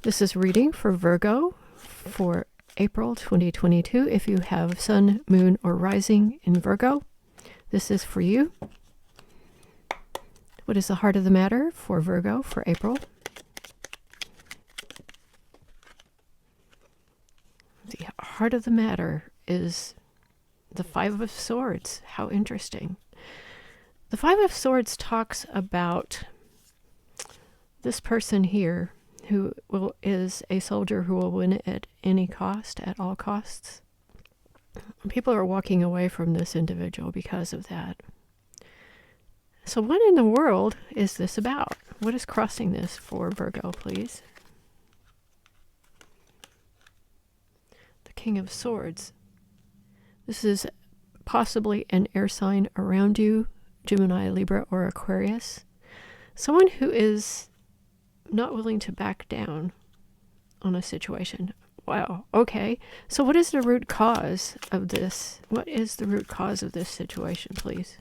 This is reading for Virgo for April 2022. If you have Sun, Moon, or Rising in Virgo, this is for you. What is the heart of the matter for Virgo for April? The heart of the matter is the Five of Swords. How interesting. The Five of Swords talks about this person here who is a soldier who will win at any cost, at all costs. People are walking away from this individual because of that. So what in the world is this about? What is crossing this for Virgo, please? The King of Swords. This is possibly an air sign around you, Gemini, Libra, or Aquarius. Someone who is not willing to back down on a situation. Wow, okay. So what is the root cause of this? What is the root cause of this situation, please?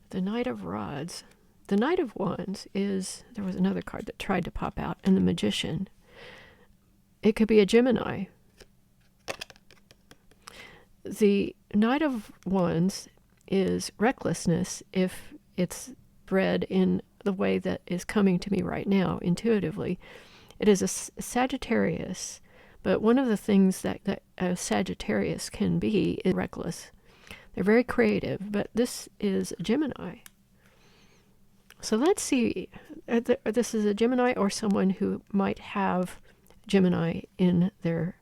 The Knight of Rods. The Knight of Wands is, there was another card that tried to pop out, and the Magician. It could be a Gemini. The Knight of Wands is recklessness if it's bred in the way that is coming to me right now, intuitively. It is a Sagittarius, but one of the things that a Sagittarius can be is reckless. They're very creative, but this is a Gemini. So let's see, this is a Gemini or someone who might have Gemini in their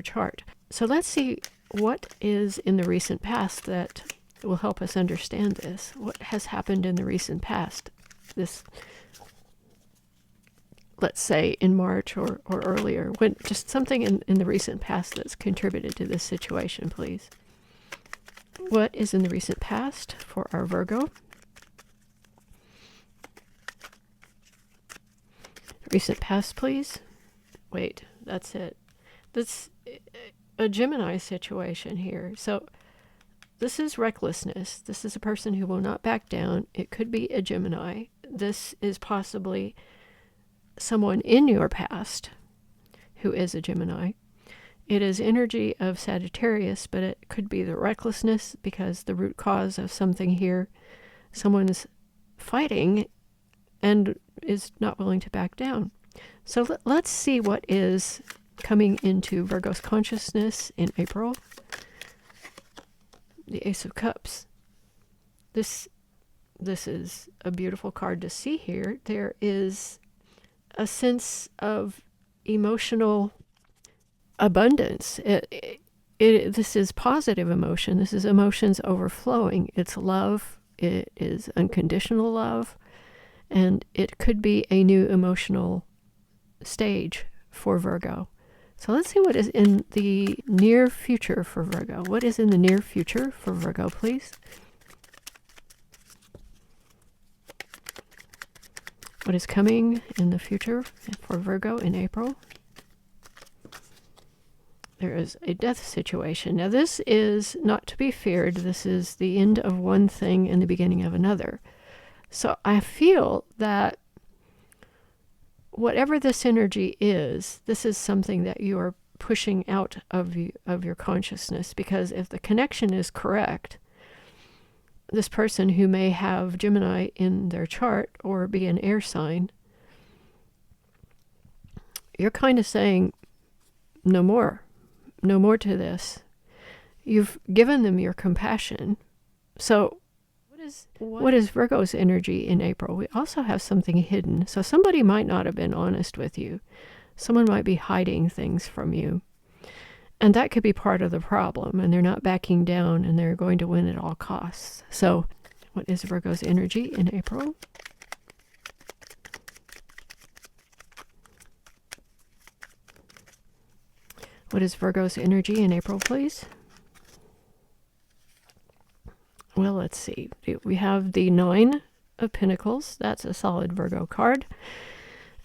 chart. So let's see what is in the recent past that will help us understand this. What has happened in the recent past? This, let's say in March or earlier, when just something in the recent past that's contributed to this situation, please. What is in the recent past for our Virgo? Recent past, please. Wait, that's it. That's a Gemini situation here. So this is recklessness. This is a person who will not back down. It could be a Gemini. This is possibly someone in your past who is a Gemini. It is energy of Sagittarius, but it could be the recklessness because the root cause of something here, someone's fighting and is not willing to back down. So let's see what is coming into Virgo's consciousness in April. The Ace of Cups. This is a beautiful card to see here. There is a sense of emotional abundance. This is positive emotion. This is emotions overflowing. It's love. It is unconditional love. And it could be a new emotional stage for Virgo. So let's see what is in the near future for Virgo. What is in the near future for Virgo, please? What is coming in the future for Virgo in April? There is a death situation. Now this is not to be feared. This is the end of one thing and the beginning of another. So I feel that whatever this energy is, this is something that you are pushing out of your consciousness, because if the connection is correct, this person who may have Gemini in their chart or be an air sign, you're kind of saying, no more to this. You've given them your compassion. So what is Virgo's energy in April? We also have something hidden. So somebody might not have been honest with you. Someone might be hiding things from you. And that could be part of the problem. And they're not backing down and they're going to win at all costs. So what is Virgo's energy in April? What is Virgo's energy in April, please? Well, let's see. We have the Nine of Pentacles. That's a solid Virgo card.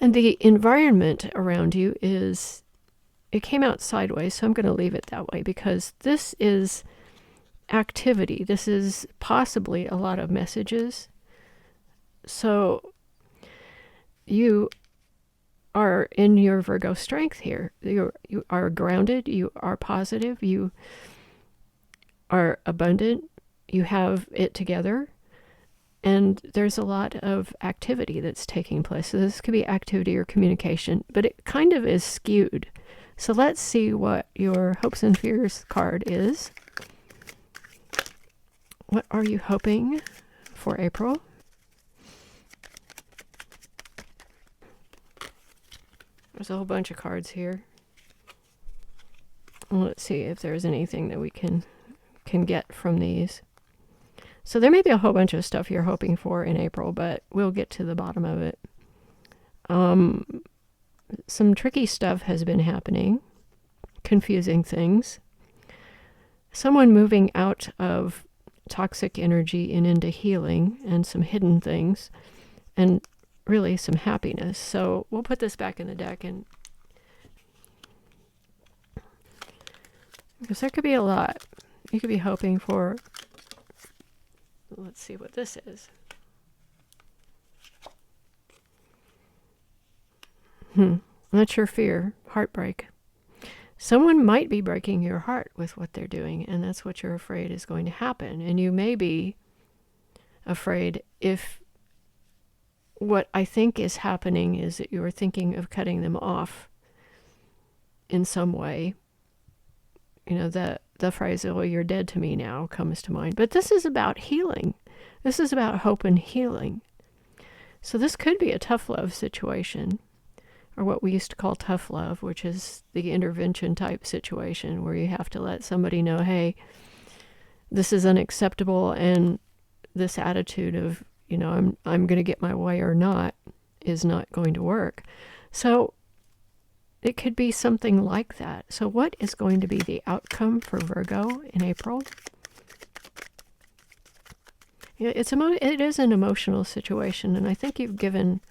And the environment around you is, it came out sideways, so I'm going to leave it that way because this is activity. This is possibly a lot of messages. So you are in your Virgo strength here. You are grounded, you are positive, you are abundant, you have it together, and there's a lot of activity that's taking place. So this could be activity or communication, but it kind of is skewed. So let's see what your hopes and fears card is. What are you hoping for April? There's a whole bunch of cards here. Let's see if there's anything that we can get from these. So there may be a whole bunch of stuff you're hoping for in April, but we'll get to the bottom of it. Some tricky stuff has been happening, confusing things. Someone moving out of toxic energy and into healing and some hidden things and really some happiness. So we'll put this back in the deck, and because there could be a lot. You could be hoping for, let's see what this is. That's your fear, heartbreak. Someone might be breaking your heart with what they're doing, and that's what you're afraid is going to happen. And you may be afraid if what I think is happening is that you are thinking of cutting them off in some way. You know, the phrase, "oh, you're dead to me now," comes to mind. But this is about healing. This is about hope and healing. So this could be a tough love situation, or what we used to call tough love, which is the intervention type situation where you have to let somebody know, hey, this is unacceptable, and this attitude of, you know, I'm going to get my way or not is not going to work. So it could be something like that. So what is going to be the outcome for Virgo in April? Yeah, it is an emotional situation, and I think you've given,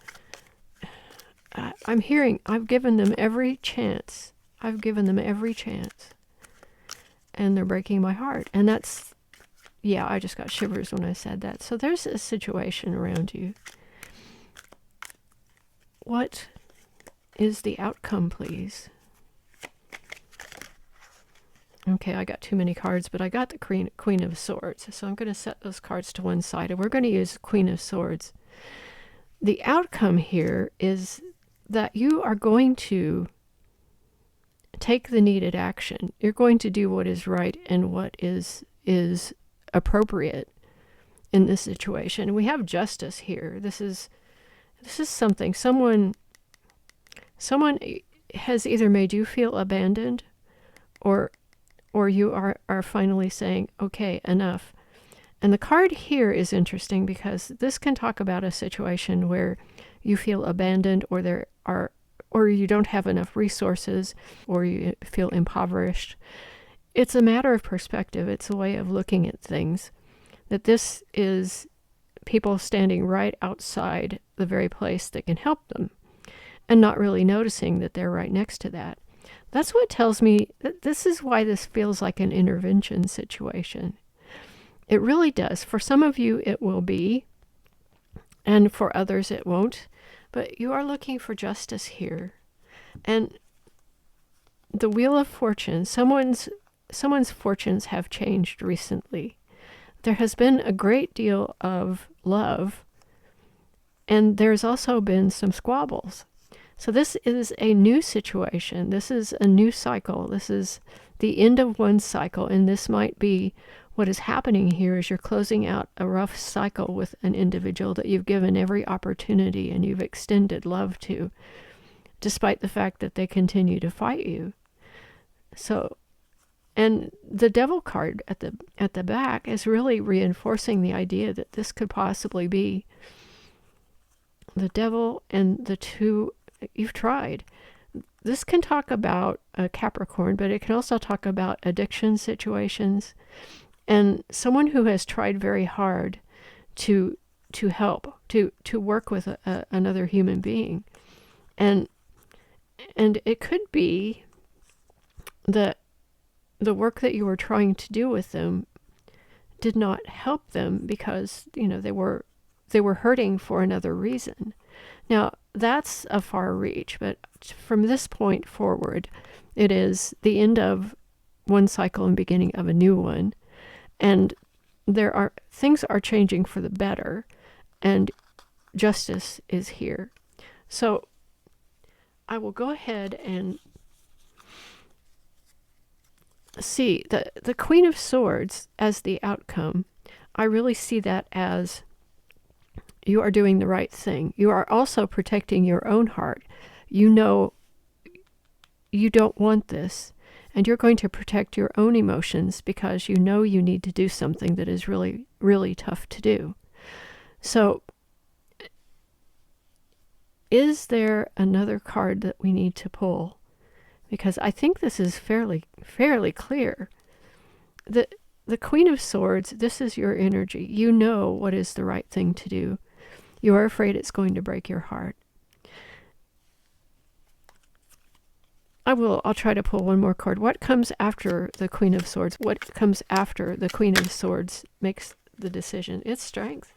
I've given them every chance. I've given them every chance. And they're breaking my heart. And that's, yeah, I just got shivers when I said that. So there's a situation around you. What is the outcome, please? Okay, I got too many cards, but I got the Queen of Swords. So I'm going to set those cards to one side, and we're going to use Queen of Swords. The outcome here is that you are going to take the needed action. You're going to do what is right and what is appropriate in this situation. We have justice here. This is something. Someone has either made you feel abandoned, or you are finally saying, okay, enough. And the card here is interesting because this can talk about a situation where you feel abandoned, or you don't have enough resources, or you feel impoverished. It's a matter of perspective. It's a way of looking at things. That this is people standing right outside the very place that can help them, and not really noticing that they're right next to that. That's what tells me that this is why this feels like an intervention situation. It really does. For some of you, it will be, and for others, it won't. But you are looking for justice here. And the Wheel of Fortune, someone's fortunes have changed recently. There has been a great deal of love, and there's also been some squabbles. So this is a new situation. This is a new cycle. This is the end of one cycle, and this might be what is happening here is you're closing out a rough cycle with an individual that you've given every opportunity and you've extended love to, despite the fact that they continue to fight you. So, and the Devil card at the back is really reinforcing the idea that this could possibly be the Devil and the two you've tried. This can talk about a Capricorn, but it can also talk about addiction situations and someone who has tried very hard to help, to work with another human being. And it could be that the work that you were trying to do with them did not help them because, they were hurting for another reason. Now, that's a far reach, but from this point forward, it is the end of one cycle and beginning of a new one. And things are changing for the better, and justice is here. So I will go ahead and see the Queen of Swords as the outcome. I really see that as you are doing the right thing. You are also protecting your own heart. You know you don't want this, and you're going to protect your own emotions because you know you need to do something that is really, really tough to do. So, is there another card that we need to pull? Because I think this is fairly clear. The Queen of Swords, this is your energy. You know what is the right thing to do. You are afraid it's going to break your heart. I'll try to pull one more card. What comes after the Queen of Swords? What comes after the Queen of Swords makes the decision? It's strength.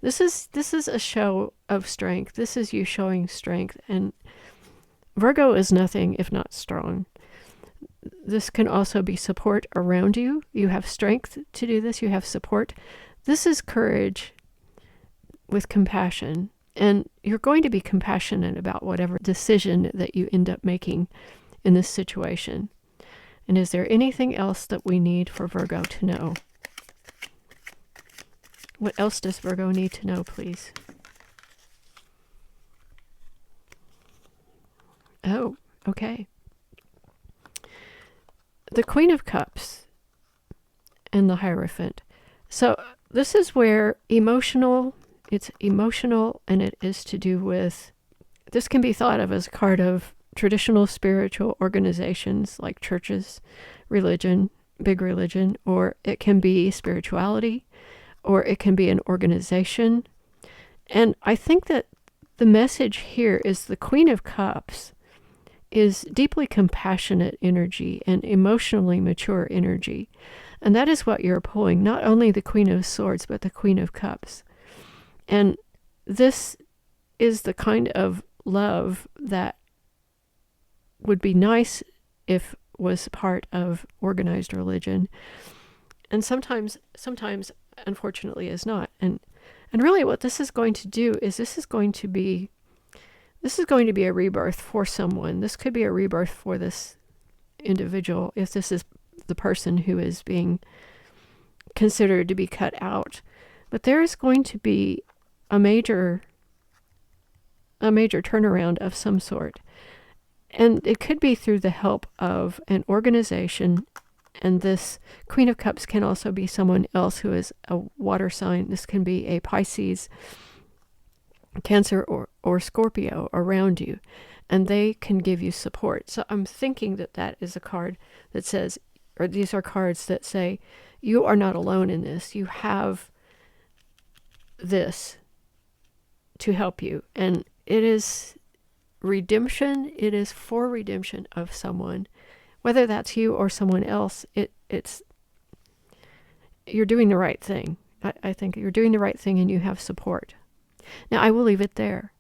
This is a show of strength. This is you showing strength. And Virgo is nothing if not strong. This can also be support around you. You have strength to do this. You have support. This is courage with compassion. And you're going to be compassionate about whatever decision that you end up making in this situation. And is there anything else that we need for Virgo to know? What else does Virgo need to know, please? Oh, okay. The Queen of Cups and the Hierophant. So this is where it's emotional, and it is to do with, this can be thought of as a card of traditional spiritual organizations like churches, religion, big religion, or it can be spirituality, or it can be an organization. And I think that the message here is the Queen of Cups is deeply compassionate energy and emotionally mature energy. And that is what you're pulling, not only the Queen of Swords, but the Queen of Cups. And this is the kind of love that would be nice if was part of organized religion. And sometimes unfortunately is not. And really what this is going to do is this is going to be a rebirth for someone. This could be a rebirth for this individual if this is the person who is being considered to be cut out. But there is going to be a major turnaround of some sort. And it could be through the help of an organization. And this Queen of Cups can also be someone else who is a water sign. This can be a Pisces, Cancer, or Scorpio around you. And they can give you support. So I'm thinking that is a card that says, or these are cards that say, you are not alone in this. You have this to help you. And it is redemption. It is for redemption of someone. Whether that's you or someone else, it's you're doing the right thing. I think you're doing the right thing and you have support. Now, I will leave it there.